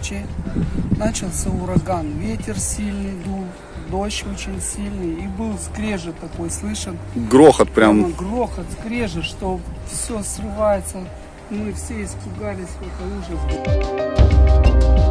ночи начался ураган. Ветер сильный дул, дождь очень сильный. И был скрежет такой слышен. Грохот прям. Грохот, скрежет, что все срывается. Мы все испугались, это ужас.